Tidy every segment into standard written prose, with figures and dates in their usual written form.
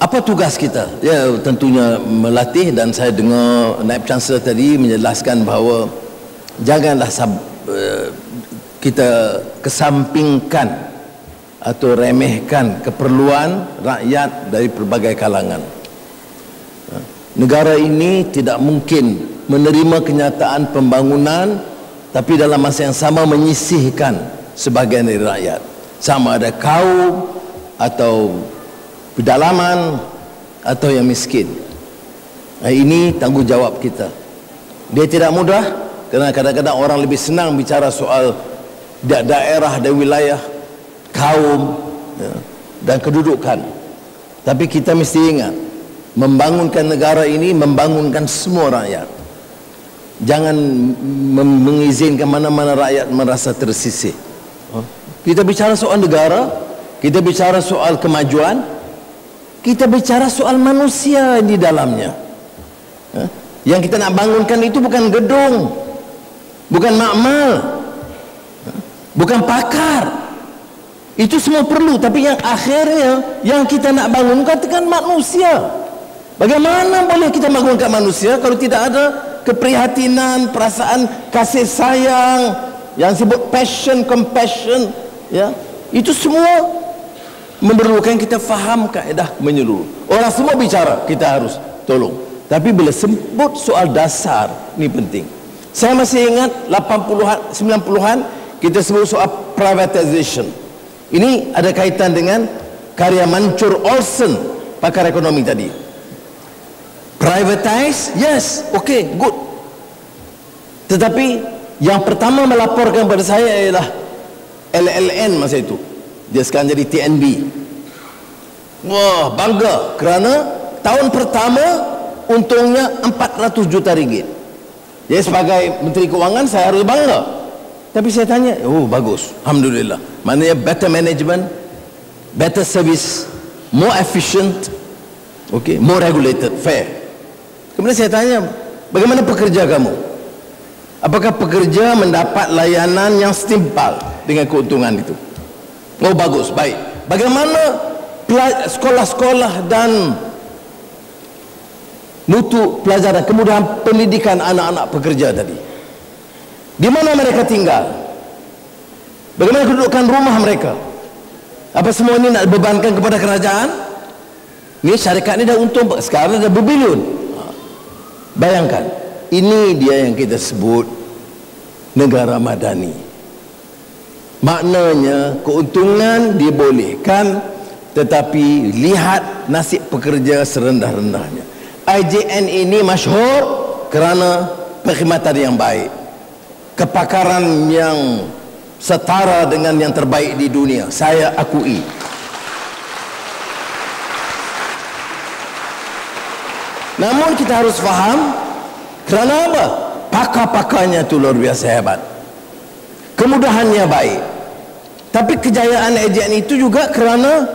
Apa tugas kita? Ya, tentunya melatih, dan saya dengar Naib Chancellor tadi menjelaskan bahawa janganlah kita kesampingkan atau remehkan keperluan rakyat dari pelbagai kalangan. Negara ini tidak mungkin menerima kenyataan pembangunan tapi dalam masa yang sama menyisihkan sebahagian dari rakyat, sama ada kaum atau pedalaman atau yang miskin. Ini tanggungjawab kita. Dia tidak mudah, kerana kadang-kadang orang lebih senang bicara soal daerah dan wilayah, kaum, dan kedudukan. Tapi kita mesti ingat, membangunkan negara ini membangunkan semua rakyat. Jangan mengizinkan mana-mana rakyat merasa tersisih. Kita bicara soal negara, kita bicara soal kemajuan, kita bicara soal manusia di dalamnya. Yang kita nak bangunkan itu bukan gedung, bukan makmal, bukan pakar. Itu semua perlu, tapi yang akhirnya yang kita nak bangunkan kan manusia. Bagaimana boleh kita bangunkan manusia kalau tidak ada keprihatinan, perasaan kasih sayang, yang disebut passion, compassion, ya? Itu semua memerlukan kita faham kaedah menyeluruh. Orang semua bicara, kita harus tolong. Tapi bila sebut soal dasar, ini penting. Saya masih ingat 80-an, 90-an kita sebut soal privatization. Ini ada kaitan dengan karya Mancur Olson, pakar ekonomi tadi. Privatize, yes, okay, good. Tetapi yang pertama melaporkan pada saya ialah LLN masa itu. Dia sekarang jadi TNB. Wah, bangga kerana tahun pertama untungnya 400 juta ringgit. Jadi sebagai Menteri Kewangan saya harus bangga. Tapi saya tanya, oh bagus, alhamdulillah. Maknanya better management, better service, more efficient, okay, more regulated, fair. Kemudian saya tanya, bagaimana pekerja kamu? Apakah pekerja mendapat layanan yang setimpal dengan keuntungan itu? Oh bagus, baik. Bagaimana sekolah-sekolah dan mutu pelajaran, kemudahan pendidikan anak-anak pekerja tadi? Di mana mereka tinggal? Bagaimana kedudukan rumah mereka? Apa semua ini nak bebankan kepada kerajaan? Ini syarikat ini dah untung, sekarang dah berbilion. Bayangkan, ini dia yang kita sebut negara madani. Maknanya keuntungan dibolehkan, tetapi lihat nasib pekerja serendah-rendahnya. IJN ini masyhur kerana perkhidmatan yang baik, kepakaran yang setara dengan yang terbaik di dunia. Saya akui. Namun kita harus faham, kerana apa? Pakar-pakarnya itu luar biasa hebat, kemudahannya baik. Tapi kejayaan IJN itu juga kerana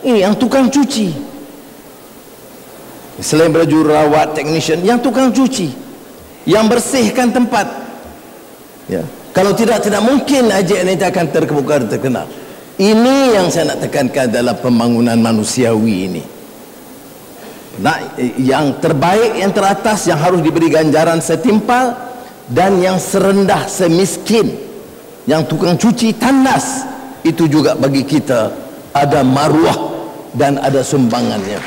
ini yang tukang cuci, selain jururawat, technician, yang tukang cuci, yang bersihkan tempat, ya. Kalau tidak mungkin IJN itu akan terkenal. Ini yang saya nak tekankan dalam pembangunan manusiawi ini. Yang terbaik, yang teratas, yang harus diberi ganjaran setimpal, dan yang serendah, semiskin, yang tukang cuci tandas, itu juga bagi kita ada maruah dan ada sumbangannya.